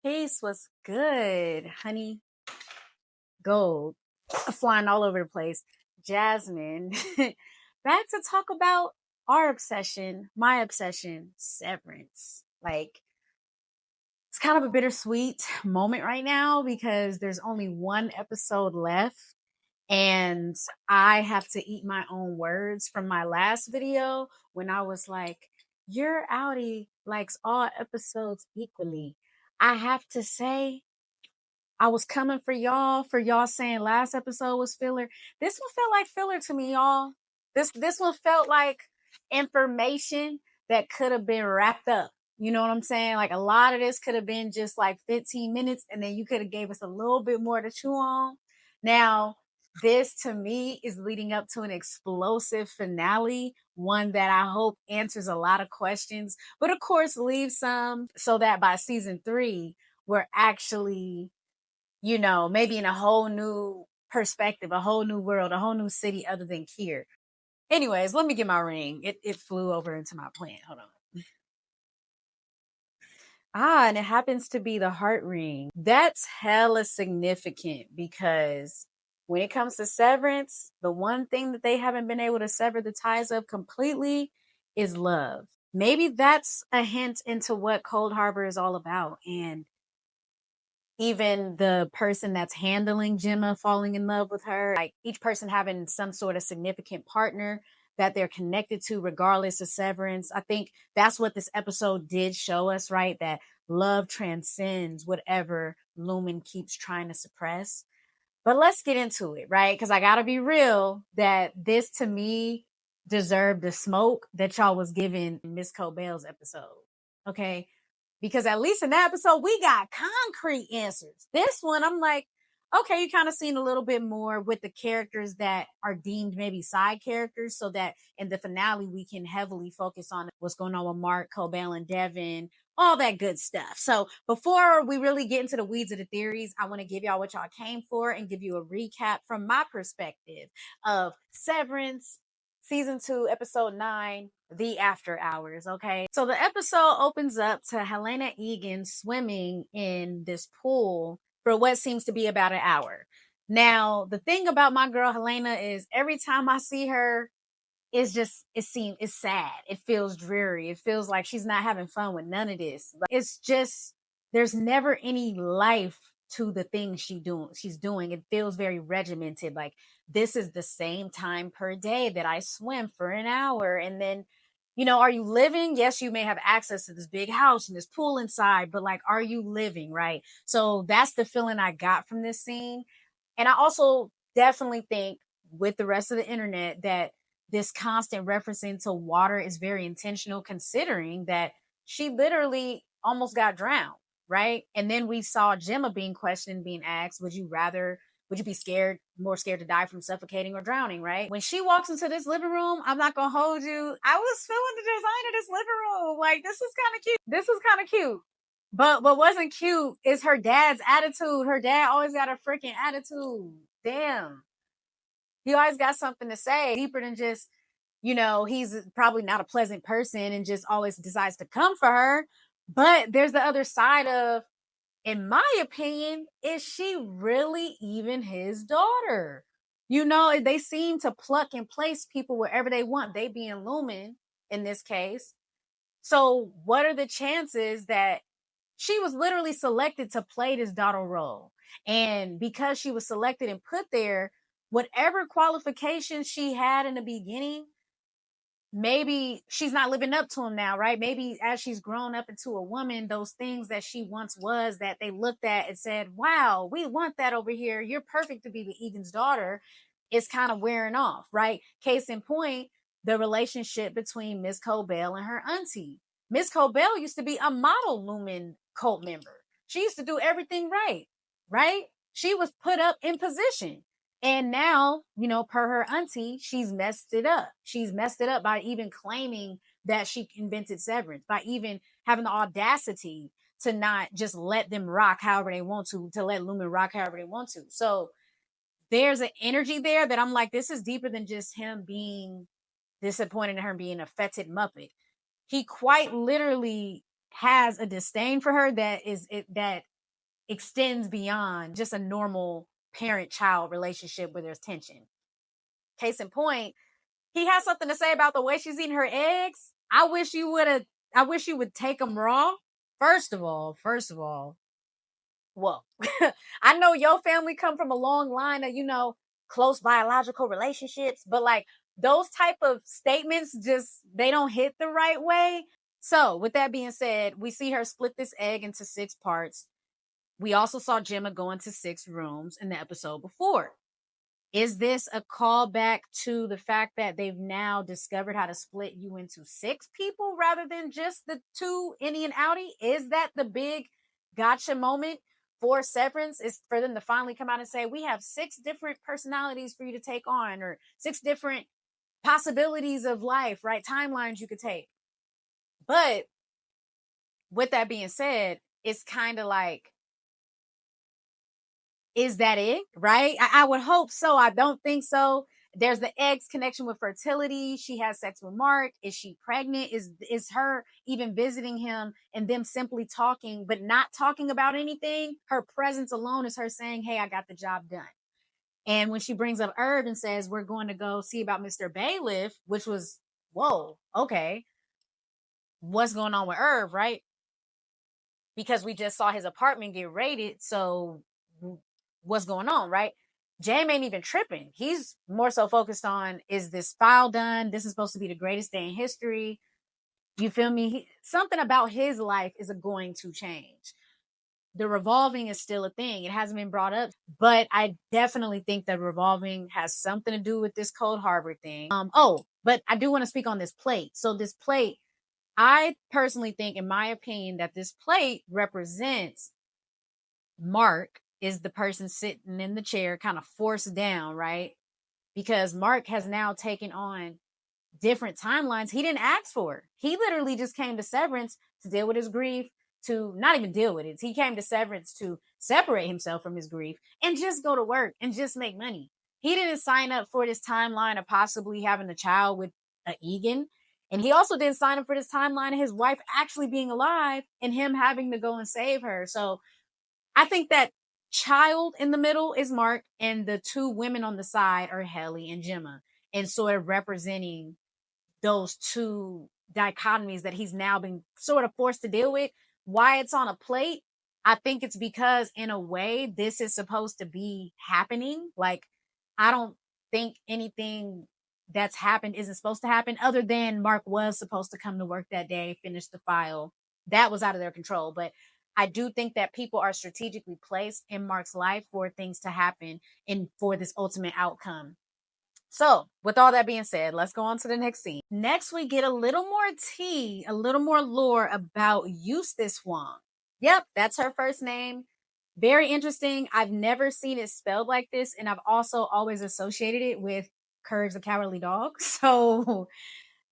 Peace was good, honey. Gold, flying all over the place. Jasmine, back to talk about our obsession, my obsession, Severance. Like, it's kind of a bittersweet moment right now because there's only one episode left. And I have to eat my own words from my last video when I was like, your Audi likes all episodes equally. I have to say, I was coming for y'all saying last episode was filler. This one felt like filler to me, y'all. This one felt like information that could have been wrapped up. You know what I'm saying? Like a lot of this could have been just like 15 minutes and then you could have gave us a little bit more to chew on. Now, this to me is leading up to an explosive finale, one that I hope answers a lot of questions, but of course leaves some so that by season 3, we're actually maybe in a whole new perspective, a whole new world, a whole new city other than Kier. Anyways, let me get my ring. It flew over into my plant. Hold on. And it happens to be the heart ring. That's hella significant because when it comes to Severance, the one thing that they haven't been able to sever the ties of completely is love. Maybe that's a hint into what Cold Harbor is all about. And even the person that's handling Gemma falling in love with her, like each person having some sort of significant partner that they're connected to, regardless of Severance. I think that's what this episode did show us, right? That love transcends whatever Lumen keeps trying to suppress. But let's get into it, right? Because I got to be real that this to me deserved the smoke that y'all was giving Miss Cobell's episode. Okay. Because at least in that episode, we got concrete answers. This one, I'm like, okay, you kind of seen a little bit more with the characters that are deemed maybe side characters so that in the finale, we can heavily focus on what's going on with Mark, Cobell, and Devon, all that good stuff. So before we really get into the weeds of the theories, I want to give y'all what y'all came for and give you a recap from my perspective of Severance, season 2, episode 9, The After Hours. Okay. So the episode opens up to Helena Egan swimming in this pool for what seems to be about an hour. Now, the thing about my girl Helena is every time I see her, it's sad. It feels dreary. It feels like she's not having fun with none of this. It's just, there's never any life to the things she's doing. It feels very regimented. Like this is the same time per day that I swim for an hour. And then, are you living? Yes, you may have access to this big house and this pool inside, but like, are you living? Right. So that's the feeling I got from this scene. And I also definitely think with the rest of the internet that this constant referencing to water is very intentional, considering that she literally almost got drowned, right? And then we saw Gemma being questioned, being asked, would you be more scared to die from suffocating or drowning, right? When she walks into this living room, I'm not gonna hold you. I was feeling the design of this living room. Like, this was kind of cute. This was kind of cute. But what wasn't cute is her dad's attitude. Her dad always got a freaking attitude. Damn. He always got something to say deeper than just, he's probably not a pleasant person and just always decides to come for her. But there's the other side of, in my opinion, is she really even his daughter? They seem to pluck and place people wherever they want, they being Lumen in this case. So what are the chances that she was literally selected to play this daughter role? And because she was selected and put there, whatever qualifications she had in the beginning, maybe she's not living up to them now, right? Maybe as she's grown up into a woman, those things that she once was that they looked at and said, wow, we want that over here. You're perfect to be the Egan's daughter. It's kind of wearing off, right? Case in point, the relationship between Miss Cobell and her auntie. Miss Cobell used to be a model Lumen cult member. She used to do everything right, right? She was put up in position. And now, per her auntie, she's messed it up. She's messed it up by even claiming that she invented Severance, by even having the audacity to not just let them rock however they want to let Lumen rock however they want to. So there's an energy there that I'm like, this is deeper than just him being disappointed in her being a fetid Muppet. He quite literally has a disdain for her that extends beyond just a normal parent-child relationship where there's tension. Case in point, he has something to say about the way she's eating her eggs. I wish you would take them raw. First of all, whoa. I know your family come from a long line of, close biological relationships, but like those type of statements they don't hit the right way. So with that being said, we see her split this egg into 6 parts. We also saw Gemma go into 6 rooms in the episode before. Is this a callback to the fact that they've now discovered how to split you into 6 people rather than just the 2 innie and outie? Is that the big gotcha moment for Severance? Is for them to finally come out and say, we have 6 different personalities for you to take on, or 6 different possibilities of life, right? Timelines you could take. But with that being said, it's kind of like, is that it? Right? I would hope so. I don't think so. There's the eggs connection with fertility. She has sex with Mark. Is she pregnant? Is her even visiting him and them simply talking, but not talking about anything? Her presence alone is her saying, hey, I got the job done. And when she brings up Herb and says, we're going to go see about Mr. Bailiff, which was, whoa, okay. What's going on with Herb, right? Because we just saw his apartment get raided. So what's going on, right? James ain't even tripping. He's more so focused on, is this file done? This is supposed to be the greatest day in history. You feel me? Something about his life is going to change. The revolving is still a thing. It hasn't been brought up, but I definitely think that revolving has something to do with this Cold Harbor thing. But I do want to speak on this plate. So this plate, I personally think, in my opinion, that this plate represents Mark is the person sitting in the chair, kind of forced down, right? Because Mark has now taken on different timelines he didn't ask for. He literally just came to Severance to deal with his grief, to not even deal with it. He came to Severance to separate himself from his grief and just go to work and just make money. He didn't sign up for this timeline of possibly having a child with a Egan. And he also didn't sign up for this timeline of his wife actually being alive and him having to go and save her. So I think that child in the middle is Mark, and the 2 women on the side are Helly and Gemma, and sort of representing those 2 dichotomies that he's now been sort of forced to deal with. Why it's on a plate, I think it's because, in a way, this is supposed to be happening. Like, I don't think anything that's happened isn't supposed to happen, other than Mark was supposed to come to work that day, finish the file. That was out of their control. But I do think that people are strategically placed in Mark's life for things to happen and for this ultimate outcome. So, with all that being said, let's go on to the next scene. Next, we get a little more tea, a little more lore about Eustace Huang. Yep, that's her first name. Very interesting. I've never seen it spelled like this, and I've also always associated it with Courage the Cowardly Dog. So,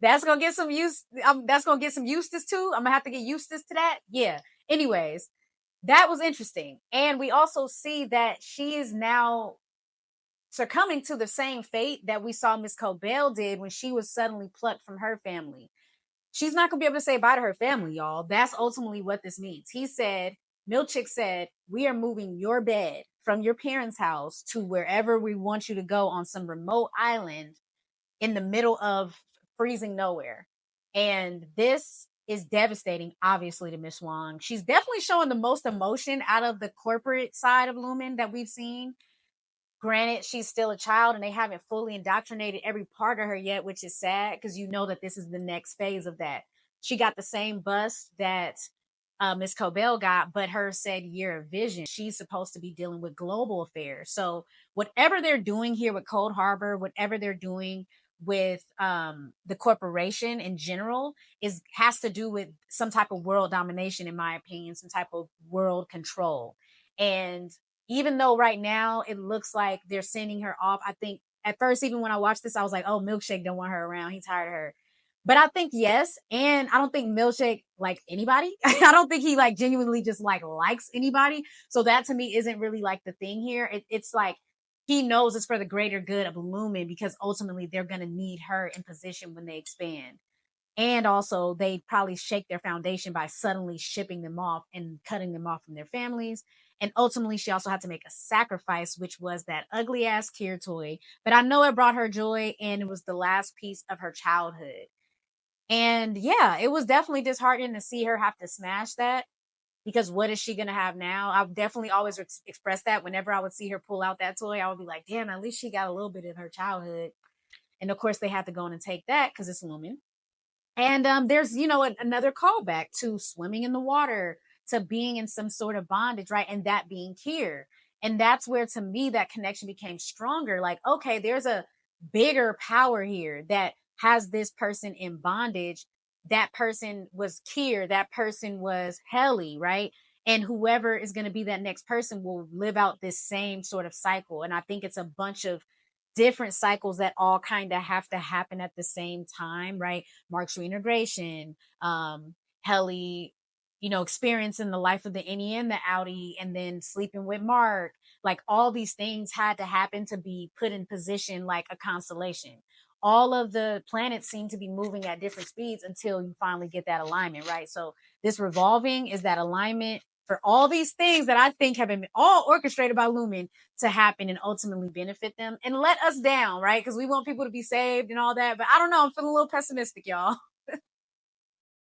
that's gonna get some use. That's gonna get some Eustace too. I'm gonna have to get Eustace to that. Yeah. Anyways, that was interesting. And we also see that she is now succumbing to the same fate that we saw Miss Cobell did when she was suddenly plucked from her family. She's not going to be able to say bye to her family, y'all. That's ultimately what this means. Milchick said, we are moving your bed from your parents' house to wherever we want you to go on some remote island in the middle of freezing nowhere. And this is devastating, obviously, to Miss Wong. She's definitely showing the most emotion out of the corporate side of Lumen that we've seen. Granted, she's still a child and they haven't fully indoctrinated every part of her yet, which is sad because you know that this is the next phase of that. She got the same bus that Miss Cobell got, but her said year of vision. She's supposed to be dealing with global affairs. So whatever they're doing here with Cold Harbor, whatever they're doing with the corporation in general has to do with some type of world domination, in my opinion, some type of world control. And even though right now it looks like they're sending her off, I think at first, even when I watched this, I was like, oh, Milkshake don't want her around. He's tired of her. But I think yes. And I don't think Milkshake likes anybody. I don't think he like genuinely just like likes anybody. So that to me isn't really like the thing here. It's like he knows it's for the greater good of Lumen because ultimately they're going to need her in position when they expand. And also they probably shake their foundation by suddenly shipping them off and cutting them off from their families. And ultimately she also had to make a sacrifice, which was that ugly ass Kier toy. But I know it brought her joy, and it was the last piece of her childhood. And yeah, it was definitely disheartening to see her have to smash that, because what is she going to have now? I've definitely always expressed that whenever I would see her pull out that toy. I would be like, damn, at least she got a little bit in her childhood. And of course they had to go in and take that because it's a woman. And there's, another callback to swimming in the water, to being in some sort of bondage, right? And that being Kier. And that's where, to me, that connection became stronger. Like, okay, there's a bigger power here that has this person in bondage. That person was Kier. That person was Helly, right? And whoever is going to be that next person will live out this same sort of cycle. And I think it's a bunch of different cycles that all kind of have to happen at the same time, right? Mark's reintegration, Helly, experiencing the life of the innie and the outie, and then sleeping with Mark. Like, all these things had to happen to be put in position like a constellation. All of the planets seem to be moving at different speeds until you finally get that alignment, right? So this revolving is that alignment for all these things that I think have been all orchestrated by Lumen to happen and ultimately benefit them and let us down, right? Because we want people to be saved and all that. But I don't know, I'm feeling a little pessimistic, y'all.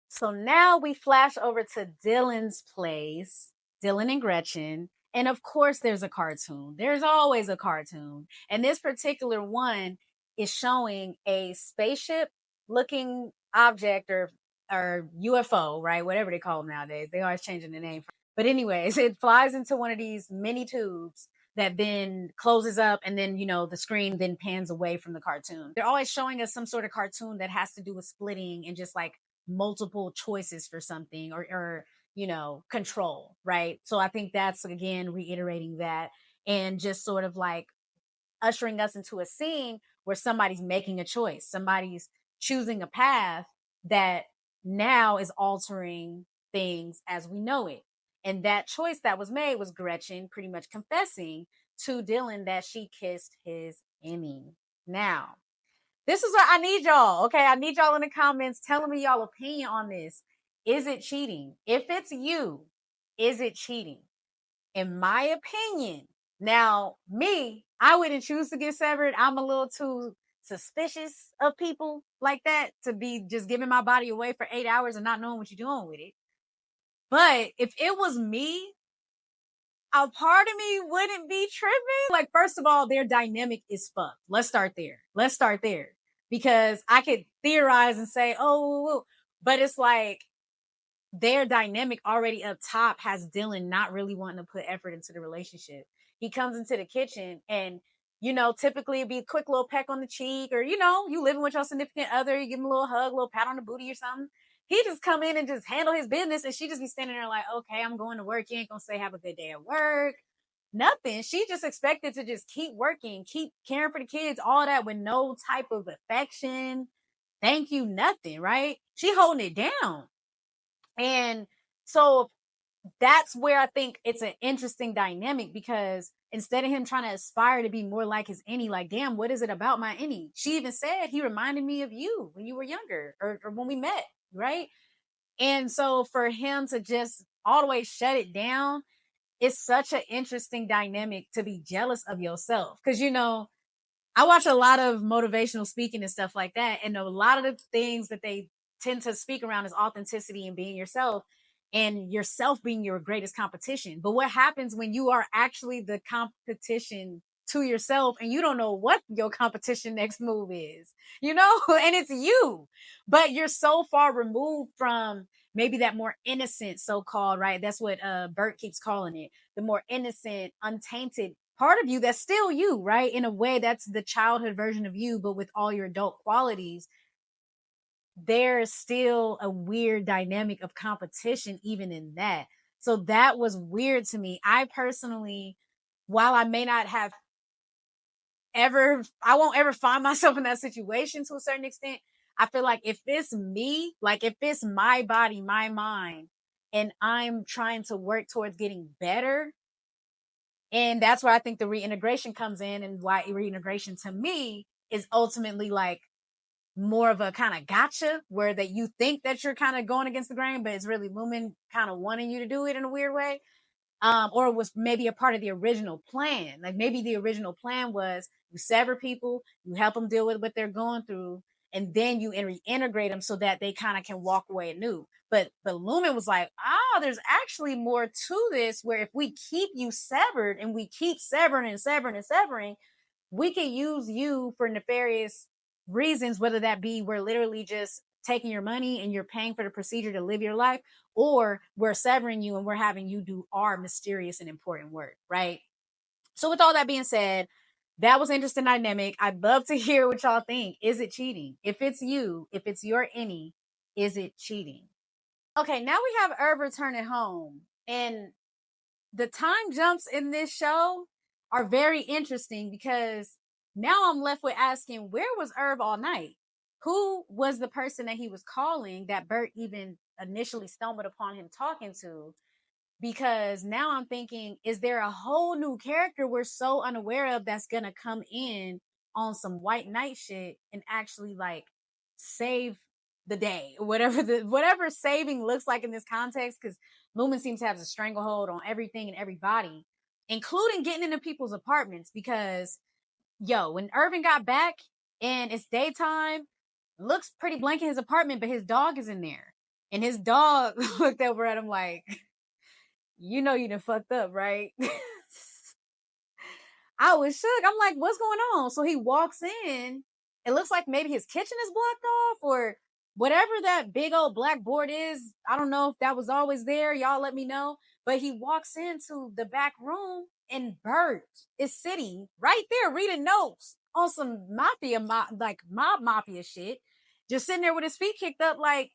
So now we flash over to Dylan's place, Dylan and Gretchen. And of course, there's a cartoon. There's always a cartoon. And this particular one is showing a spaceship looking object, or UFO, right? Whatever they call them nowadays. They always changing the name. But anyways, it flies into one of these mini tubes that then closes up, and then, the screen then pans away from the cartoon. They're always showing us some sort of cartoon that has to do with splitting and just like multiple choices for something, or control, right? So I think that's, again, reiterating that, and just sort of like ushering us into a scene where somebody's making a choice, somebody's choosing a path that now is altering things as we know it. And that choice that was made was Gretchen pretty much confessing to Dylan that she kissed his innie. Now, this is what I need y'all. Okay. I need y'all in the comments telling me y'all opinion on this. Is it cheating? If it's you, is it cheating? In my opinion, now me, I wouldn't choose to get severed. I'm a little too suspicious of people like that to be just giving my body away for 8 hours and not knowing what you're doing with it. But if it was me, a part of me wouldn't be tripping. Like, first of all, their dynamic is fucked. Let's start there. Because I could theorize and say, oh, but it's like their dynamic already up top has Dylan not really wanting to put effort into the relationship. He comes into the kitchen and, typically it'd be a quick little peck on the cheek, or, you living with your significant other, you give him a little hug, a little pat on the booty or something. He just come in and just handle his business, and she just be standing there like, okay, I'm going to work. You ain't gonna say have a good day at work. Nothing. She just expected to just keep working, keep caring for the kids, all that, with no type of affection. Thank you, nothing, right? She holding it down. And so that's where I think it's an interesting dynamic, because instead of him trying to aspire to be more like his innie, like, damn, what is it about my innie? She even said he reminded me of you when you were younger, or when we met, right? And so for him to just all the way shut it down, it's such an interesting dynamic to be jealous of yourself. Because, I watch a lot of motivational speaking and stuff like that. And a lot of the things that they tend to speak around is authenticity and being yourself, and yourself being your greatest competition. But what happens when you are actually the competition to yourself and you don't know what your competition next move is, and it's you, but you're so far removed from maybe that more innocent, so-called, right? That's what Bert keeps calling it. The more innocent, untainted part of you that's still you, right? In a way, that's the childhood version of you, but with all your adult qualities. There's still a weird dynamic of competition even in that. So that was weird to me. I personally, while I may not have I won't ever find myself in that situation to a certain extent. I feel like if it's me, like if it's my body, my mind, and I'm trying to work towards getting better, and that's where I think the reintegration comes in, and why reintegration to me is ultimately like more of a kind of gotcha where that you think that you're kind of going against the grain, but it's really Lumen kind of wanting you to do it in a weird way. Or it was maybe a part of the original plan. Like maybe the original plan was you sever people, you help them deal with what they're going through, and then you reintegrate them so that they kind of can walk away anew. But Lumen was like, there's actually more to this where if we keep you severed and we keep severing and severing and severing, we can use you for nefarious reasons, whether that be we're literally just taking your money and you're paying for the procedure to live your life, or we're severing you and we're having you do our mysterious and important work, right? So with all that being said, that was interesting dynamic. I'd love to hear what y'all think. Is it cheating? If it's you, if it's your any, is it cheating? Okay, now we have Irv returning home. And the time jumps in this show are very interesting because now I'm left with asking, where was Irv all night? Who was the person that he was calling that Bert even initially stumbled upon him talking to? Because now I'm thinking, is there a whole new character we're so unaware of that's gonna come in on some white knight shit and actually like save the day, whatever saving looks like in this context? Because Lumen seems to have a stranglehold on everything and everybody, including getting into people's apartments. Because when Irvin got back and it's daytime, looks pretty blank in his apartment, but his dog is in there, and his dog looked over at him like, you know you done fucked up, right? I was shook. I'm like, what's going on? So he walks in. It looks like maybe his kitchen is blocked off or whatever that big old blackboard is. I don't know if that was always there. Y'all let me know. But he walks into the back room and Bert is sitting right there reading notes on some mob mafia shit. Just sitting there with his feet kicked up like,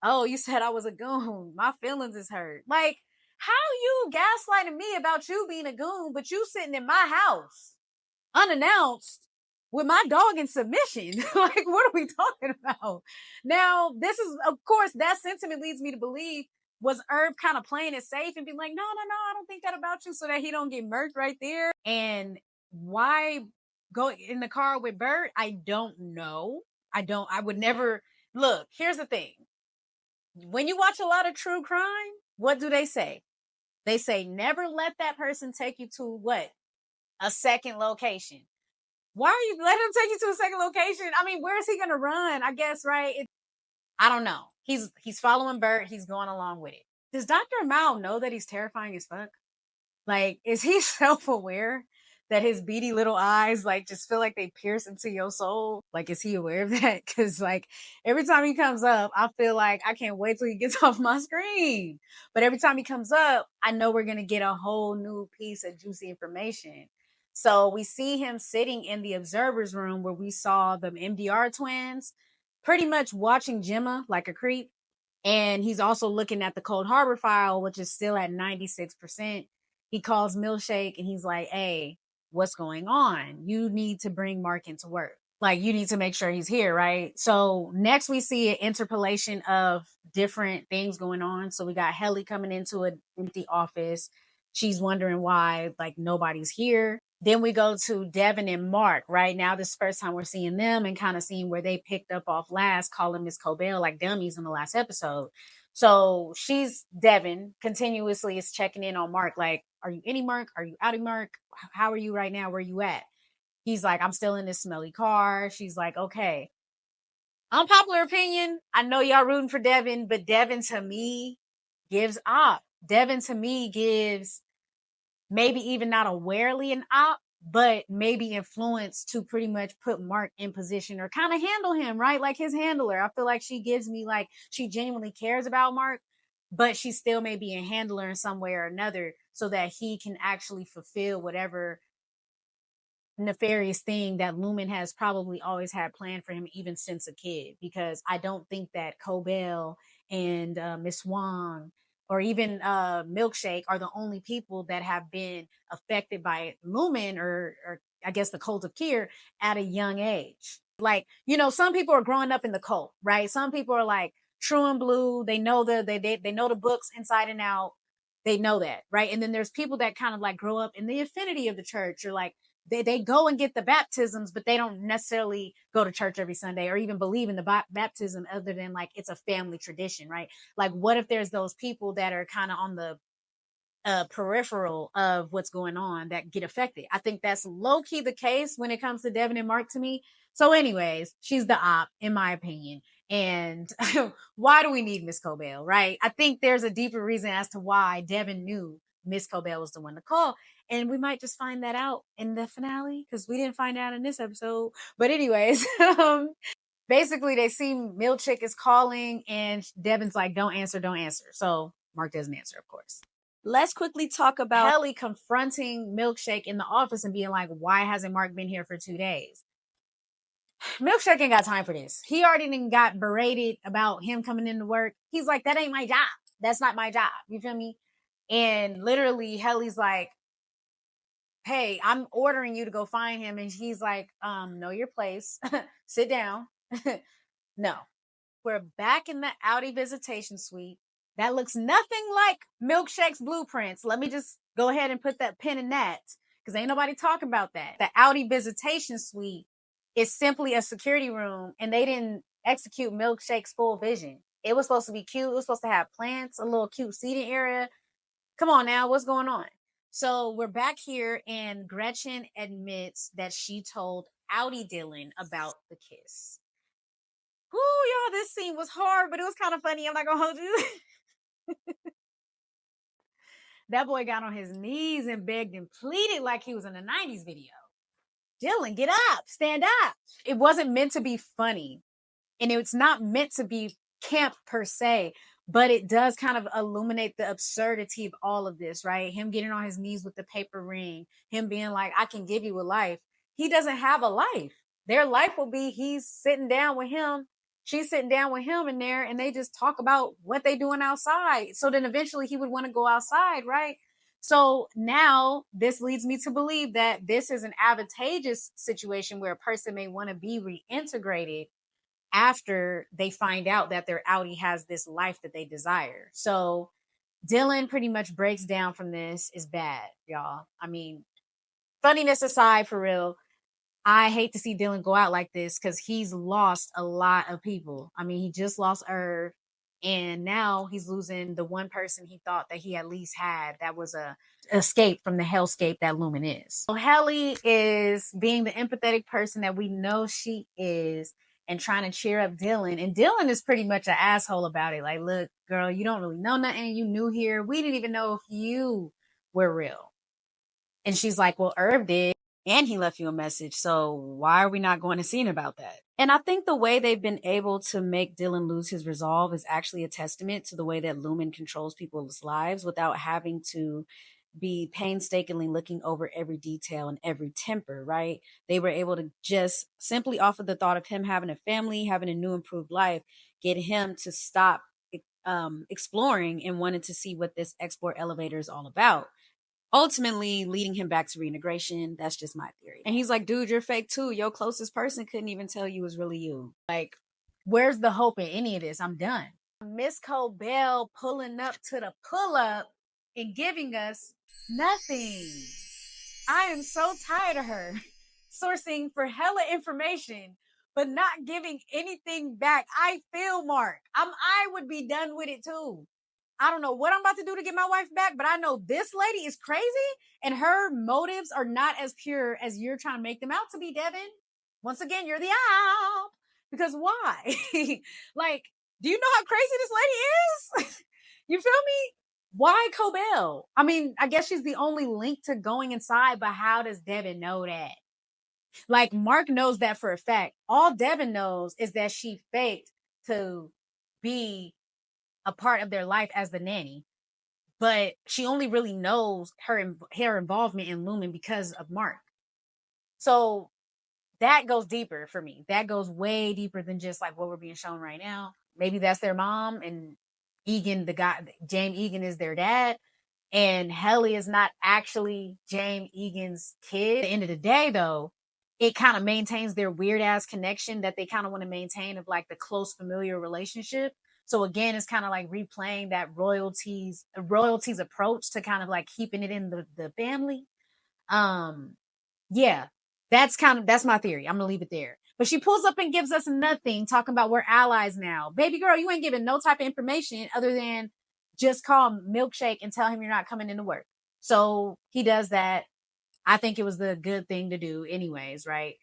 oh, you said I was a goon. My feelings is hurt. Like, how you gaslighting me about you being a goon, but you sitting in my house unannounced with my dog in submission? Like, what are we talking about? Now, this is, of course, that sentiment leads me to believe, was Herb kind of playing it safe and being like, no, I don't think that about you, so that he don't get murked right there? And why go in the car with Bert? I don't know. I would never. Look, here's the thing. When you watch a lot of true crime, what do they say? They say never let that person take you to what? A second location. Why are you letting him take you to a second location? I mean, where is he gonna run? I guess, right? I don't know. He's following Bert. He's going along with it. Does Dr. Mao know that he's terrifying as fuck? Like, is he self-aware that his beady little eyes, like, just feel like they pierce into your soul? Like, is he aware of that? Because, like, every time he comes up, I feel like I can't wait till he gets off my screen. But every time he comes up, I know we're going to get a whole new piece of juicy information. So we see him sitting in the observer's room where we saw the MDR twins pretty much watching Gemma like a creep. And he's also looking at the Cold Harbor file, which is still at 96%. He calls Milkshake and he's like, hey, what's going on? You need to bring Mark into work. Like, you need to make sure he's here, right? So next we see an interpolation of different things going on. So we got Helly coming into an empty office. She's wondering why, like, nobody's here. Then we go to Devon and Mark, right? Now this is the first time we're seeing them and kind of seeing where they picked up off last, calling Miss Cobell like dummies in the last episode. So Devon continuously is checking in on Mark, like, are you any Mark? Are you out of Mark? How are you right now? Where you at? He's like, I'm still in this smelly car. She's like, okay. Unpopular opinion. I know y'all rooting for Devon, but Devon to me gives op. Devon to me gives maybe even not awarely an op, but maybe influence to pretty much put Mark in position or kind of handle him, right? Like his handler. I feel like she gives me like she genuinely cares about Mark, but she still may be a handler in some way or another so that he can actually fulfill whatever nefarious thing that Lumen has probably always had planned for him, even since a kid. Because I don't think that Cobell and Miss Wong or even Milkshake are the only people that have been affected by Lumen or I guess the cult of Kier at a young age. Like, some people are growing up in the cult, right? Some people are like true and blue. They know they know the books inside and out. They know that, right? And then there's people that kind of like grow up in the affinity of the church or like they go and get the baptisms, but they don't necessarily go to church every Sunday or even believe in the baptism other than like it's a family tradition, right? Like, what if there's those people that are kind of on the peripheral of what's going on that get affected? I think that's low key the case when it comes to Devon and Mark to me. So, anyways, she's the op, in my opinion. And why do we need Miss Cobell, right? I think there's a deeper reason as to why Devon knew Miss Cobell was the one to call. And we might just find that out in the finale because we didn't find out in this episode. But, anyways, basically, they see Milkshake is calling, and Devon's like, don't answer, don't answer. So, Mark doesn't answer, of course. Let's quickly talk about Helly confronting Milkshake in the office and being like, why hasn't Mark been here for 2 days? Milkshake ain't got time for this. He already got berated about him coming into work. He's like, that ain't my job. That's not my job. You feel me? And literally, Helly's like, hey, I'm ordering you to go find him. And he's like, know your place. Sit down. No. We're back in the Audi visitation suite. That looks nothing like Milkshake's blueprints. Let me just go ahead and put that pin in that because ain't nobody talking about that. The Audi visitation suite is simply a security room, and they didn't execute Milkshake's full vision. It was supposed to be cute. It was supposed to have plants, a little cute seating area. Come on now, what's going on? So we're back here, and Gretchen admits that she told oDylan about the kiss. Ooh, y'all, this scene was hard, but it was kind of funny. I'm not gonna hold you. That boy got on his knees and begged and pleaded like he was in a 90s video. Dylan, get up, stand up. It wasn't meant to be funny, and it's not meant to be camp per se, but it does kind of illuminate the absurdity of all of this, right? Him getting on his knees with the paper ring, him being like, I can give you a life. He doesn't have a life. Their life will be he's sitting down with him, she's sitting down with him in there, and they just talk about what they doing outside. So then eventually he would want to go outside, right? So now this leads me to believe that this is an advantageous situation where a person may want to be reintegrated after they find out that their Audi has this life that they desire. So Dylan pretty much breaks down from this. Is bad, y'all. I mean, funniness aside, for real, I hate to see Dylan go out like this because he's lost a lot of people. I mean, he just lost Irv, and now he's losing the one person he thought that he at least had that was a escape from the hellscape that Lumen is. So Helly is being the empathetic person that we know she is and trying to cheer up Dylan. And Dylan is pretty much an asshole about it. Like, look, girl, you don't really know nothing. You new here. We didn't even know if you were real. And she's like, well, Irv did. And he left you a message. So why are we not going to see about that? And I think the way they've been able to make Dylan lose his resolve is actually a testament to the way that Lumen controls people's lives without having to be painstakingly looking over every detail and every temper, right? They were able to just simply off of the thought of him having a family, having a new improved life, get him to stop exploring and wanting to see what this export elevator is all about, ultimately leading him back to reintegration. That's just my theory. And he's like, dude, you're fake too. Your closest person couldn't even tell you it was really you. Like, where's the hope in any of this? I'm done. Miss Cobell pulling up to the pull-up and giving us nothing. I am so tired of her sourcing for hella information, but not giving anything back. I feel Mark. I would be done with it too. I don't know what I'm about to do to get my wife back, but I know this lady is crazy and her motives are not as pure as you're trying to make them out to be, Devon. Once again, you're the owl. Because why? Like, do you know how crazy this lady is? You feel me? Why Cobell? I mean, I guess she's the only link to going inside, but how does Devon know that? Like, Mark knows that for a fact. All Devon knows is that she faked to be a part of their life as the nanny, but she only really knows her involvement in Lumen because of Mark. So that goes deeper for me. That goes way deeper than just like what we're being shown right now. Maybe that's their mom and Egan, the guy, James Egan is their dad. And Helly is not actually James Egan's kid. At the end of the day, though, it kind of maintains their weird ass connection that they kind of want to maintain of like the close familiar relationship. So again, it's kind of like replaying that royalties approach to kind of like keeping it in the family. Yeah, that's my theory. I'm gonna leave it there. But she pulls up and gives us nothing, talking about we're allies now. Baby girl, you ain't giving no type of information other than just call Milkshake and tell him you're not coming into work. So he does that. I think it was the good thing to do anyways, right?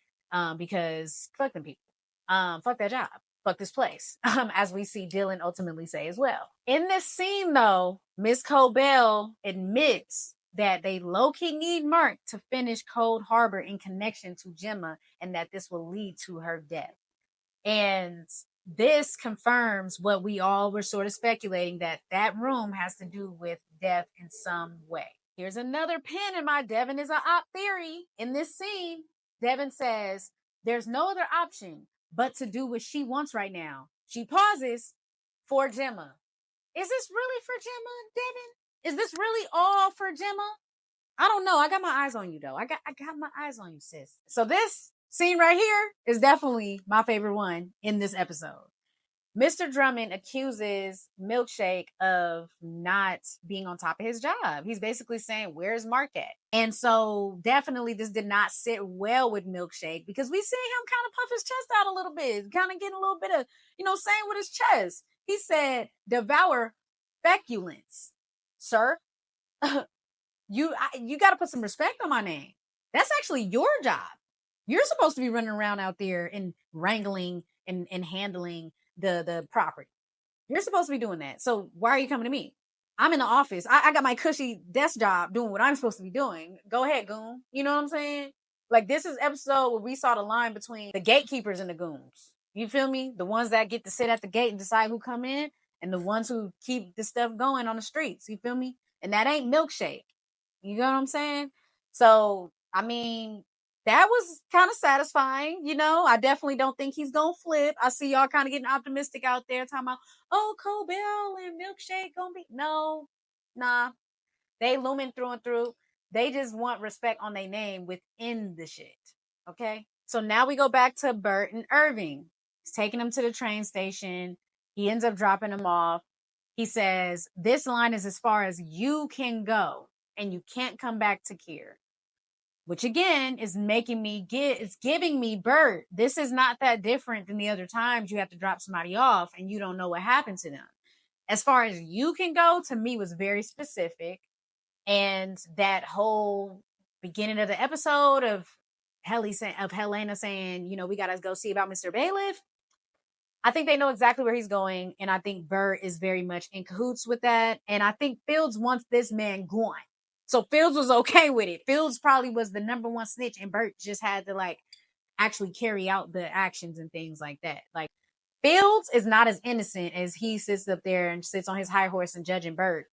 Because fuck them people. Fuck that job. Fuck this place. As we see Dylan ultimately say as well. In this scene though, Miss Cobell admits that they low-key need Mark to finish Cold Harbor in connection to Gemma and that this will lead to her death. And this confirms what we all were sort of speculating, that that room has to do with death in some way. Here's another pin in my Devon is a op theory. In this scene, Devon says, there's no other option but to do what she wants right now. She pauses for Gemma. Is this really for Gemma, Devon? Is this really all for Gemma? I don't know. I got my eyes on you though. I got my eyes on you, sis. So this scene right here is definitely my favorite one in this episode. Mr. Drummond accuses Milkshake of not being on top of his job. He's basically saying, where's Mark at? And so definitely this did not sit well with Milkshake, because we see him kind of puff his chest out a little bit, kind of getting a little bit of, saying with his chest. He said, devour feculence. Sir, you got to put some respect on my name. That's actually your job. You're supposed to be running around out there and wrangling and handling the property. You're supposed to be doing that. So why are you coming to me? I'm in the office. I got my cushy desk job doing what I'm supposed to be doing. Go ahead, goon. You know what I'm saying? Like, this is episode where we saw the line between the gatekeepers and the goons. You feel me? The ones that get to sit at the gate and decide who come in, and the ones who keep the stuff going on the streets. You feel me? And that ain't Milkshake. You know what I'm saying? So, I mean, that was kind of satisfying. I definitely don't think he's gonna flip. I see y'all kind of getting optimistic out there, talking about, oh, Cobell and Milkshake gonna be. No, nah. They looming through and through. They just want respect on their name within the shit. Okay? So now we go back to Bert and Irving. He's taking him to the train station. He ends up dropping him off. He says, this line is as far as you can go, and you can't come back to Kier. Which again is it's giving me, Bert, this is not that different than the other times you have to drop somebody off and you don't know what happened to them. As far as you can go, to me, was very specific. And that whole beginning of the episode of Helena saying, we got to go see about Mr. Bailiff. I think they know exactly where he's going. And I think Bert is very much in cahoots with that. And I think Fields wants this man gone. So Fields was okay with it. Fields probably was the number one snitch, and Bert just had to actually carry out the actions and things like that. Like, Fields is not as innocent as he sits up there and sits on his high horse and judging Bert.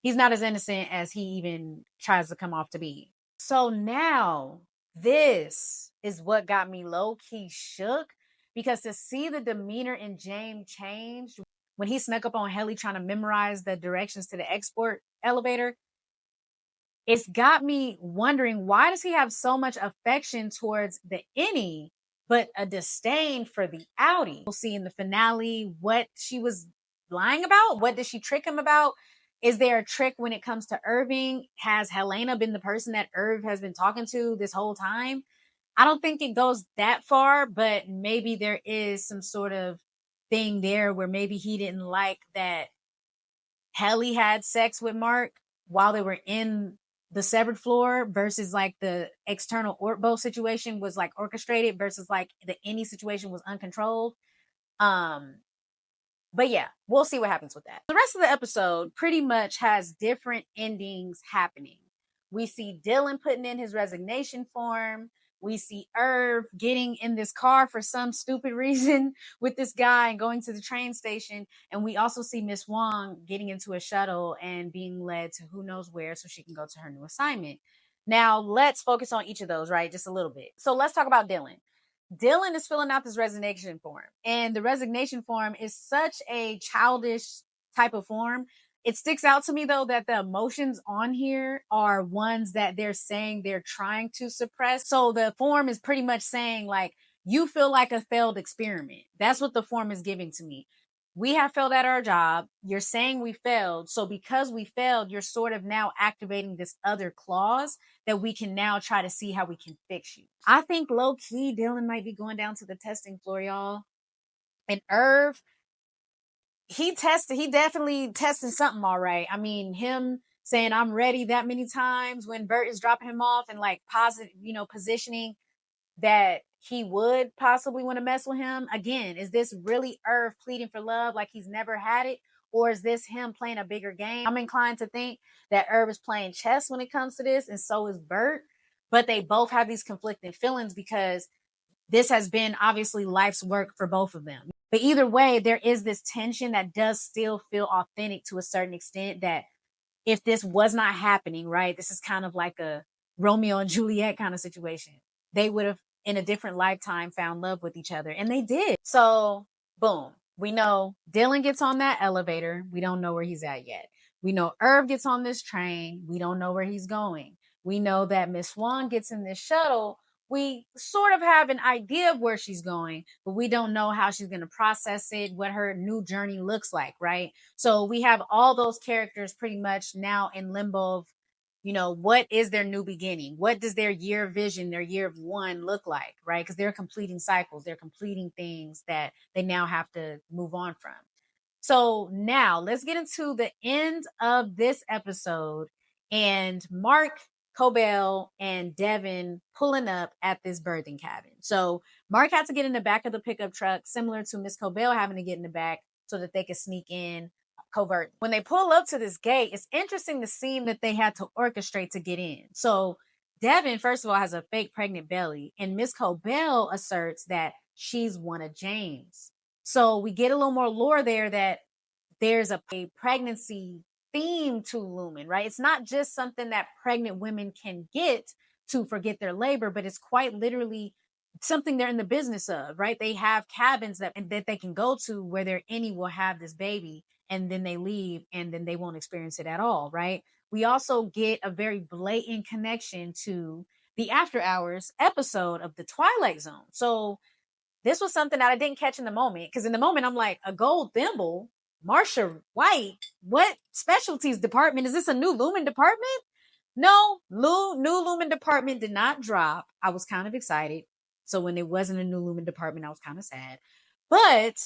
He's not as innocent as he even tries to come off to be. So now this is what got me low key shook, because to see the demeanor in James change when he snuck up on Helly trying to memorize the directions to the export elevator, it's got me wondering, why does he have so much affection towards the innie, but a disdain for the outie? We'll see in the finale what she was lying about. What did she trick him about? Is there a trick when it comes to Irving? Has Helena been the person that Irv has been talking to this whole time? I don't think it goes that far, but maybe there is some sort of thing there where maybe he didn't like that Helly had sex with Mark while they were in the severed floor, versus the external Ortbo situation was orchestrated versus the any situation was uncontrolled. But yeah, we'll see what happens with that. The rest of the episode pretty much has different endings happening. We see Dylan putting in his resignation form. We see Irv getting in this car for some stupid reason with this guy and going to the train station. And we also see Miss Wong getting into a shuttle and being led to who knows where so she can go to her new assignment. Now, let's focus on each of those, right? Just a little bit. So let's talk about Dylan. Dylan is filling out this resignation form. And the resignation form is such a childish type of form. It sticks out to me, though, that the emotions on here are ones that they're saying they're trying to suppress. So the form is pretty much saying, you feel like a failed experiment. That's what the form is giving to me. we have failed at our job. You're saying we failed. So because we failed, you're sort of now activating this other clause that we can now try to see how we can fix you. I think low key Dylan might be going down to the testing floor, y'all. And Irv, he definitely tested something all right. I mean, him saying I'm ready that many times when Bert is dropping him off and like positive, positioning that he would possibly want to mess with him. Again, is this really Irv pleading for love like he's never had it? Or is this him playing a bigger game? I'm inclined to think that Irv is playing chess when it comes to this, and so is Bert. But they both have these conflicting feelings because this has been obviously life's work for both of them. But either way, there is this tension that does still feel authentic to a certain extent, that if this was not happening, right, this is kind of like a Romeo and Juliet kind of situation. They would have in a different lifetime found love with each other, and they did. So boom, we know Dylan gets on that elevator. We don't know where he's at yet. We know Irv gets on this train. We don't know where he's going. We know that Miss Swan gets in this shuttle. We sort of have an idea of where she's going, but we don't know how she's going to process it, what her new journey looks like, right? So we have all those characters pretty much now in limbo of, what is their new beginning? What does their year of vision, their year of one look like, right? Because they're completing cycles, they're completing things that they now have to move on from. So now let's get into the end of this episode and Mark, Cobell, and Devon pulling up at this birthing cabin. So Mark had to get in the back of the pickup truck, similar to Miss Cobell having to get in the back so that they could sneak in covert. When they pull up to this gate, it's interesting the scene that they had to orchestrate to get in. So Devon, first of all, has a fake pregnant belly, and Miss Cobell asserts that she's one of James. So we get a little more lore there that there's a pregnancy theme to Lumen, right? It's not just something that pregnant women can get to forget their labor, but it's quite literally something they're in the business of, right? They have cabins that they can go to where their any will have this baby, and then they leave and then they won't experience it at all, right? We also get a very blatant connection to the After Hours episode of The Twilight Zone. So this was something that I didn't catch in the moment, because in the moment I'm like, a gold thimble, Marsha White, what specialties department? Is this a new Lumen department? No, new Lumen department did not drop. I was kind of excited. So when it wasn't a new Lumen department, I was kind of sad. But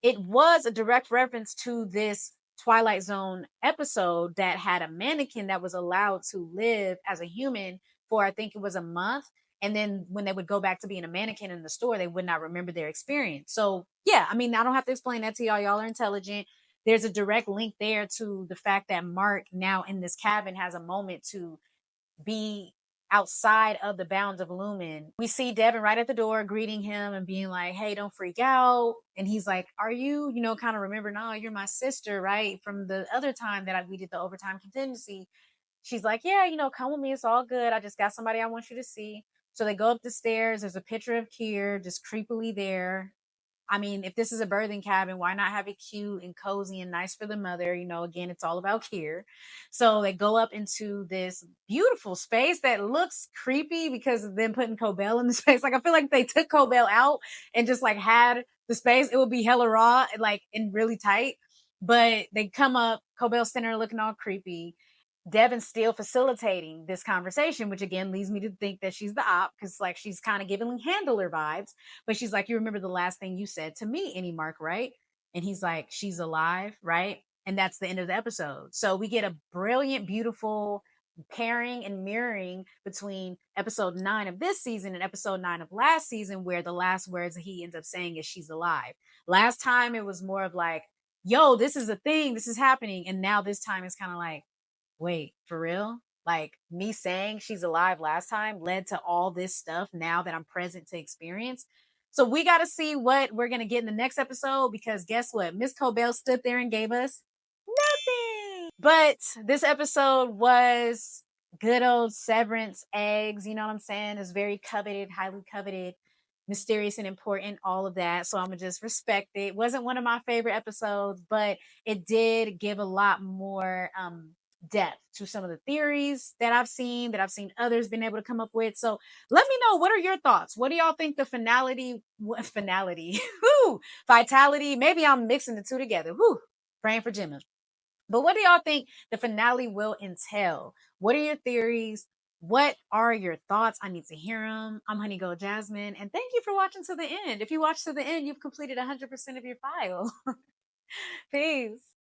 it was a direct reference to this Twilight Zone episode that had a mannequin that was allowed to live as a human for, I think it was a month. And then when they would go back to being a mannequin in the store, they would not remember their experience. So yeah, I mean, I don't have to explain that to y'all. Y'all are intelligent. There's a direct link there to the fact that Mark now in this cabin has a moment to be outside of the bounds of Lumen. We see Devon right at the door greeting him and being like, hey, don't freak out. And he's like, are you, kind of remember, no, you're my sister, right? From the other time that we did the overtime contingency. She's like, yeah, come with me. It's all good. I just got somebody I want you to see. So they go up the stairs. There's a picture of Kier just creepily there. I mean, if this is a birthing cabin, why not have it cute and cozy and nice for the mother? Again, it's all about Kier. So they go up into this beautiful space that looks creepy because of them putting Cobell in the space. Like, I feel like if they took Cobell out and just like had the space, it would be hella raw, like, and really tight. But they come up, Cobell standing there looking all creepy. Devon's still facilitating this conversation, which again leads me to think that she's the op, because like she's kind of giving handler vibes. But she's like, you remember the last thing you said to me, Any Mark, right? And he's like, she's alive, right? And that's the end of the episode. So we get a brilliant, beautiful pairing and mirroring between episode 9 of this season and episode 9 of last season, where the last words that he ends up saying is she's alive. Last time it was more of like, yo, this is a thing, this is happening. And now this time it's kind of like, wait, for real? Like, me saying she's alive last time led to all this stuff now that I'm present to experience. So we got to see what we're going to get in the next episode, because guess what? Miss Cobell stood there and gave us nothing. But this episode was good old Severance eggs. You know what I'm saying? It's very coveted, highly coveted, mysterious and important, all of that. So I'm going to just respect it. It wasn't one of my favorite episodes, but it did give a lot more depth to some of the theories that I've seen others been able to come up with. So let me know, what are your thoughts? What do y'all think the finality, vitality? Maybe I'm mixing the two together. Praying for Gemma. But what do y'all think the finale will entail? What are your theories? What are your thoughts? I need to hear them. I'm Honey Gold Jasmine, and thank you for watching to the end. If you watched to the end, you've completed 100% of your file. Peace.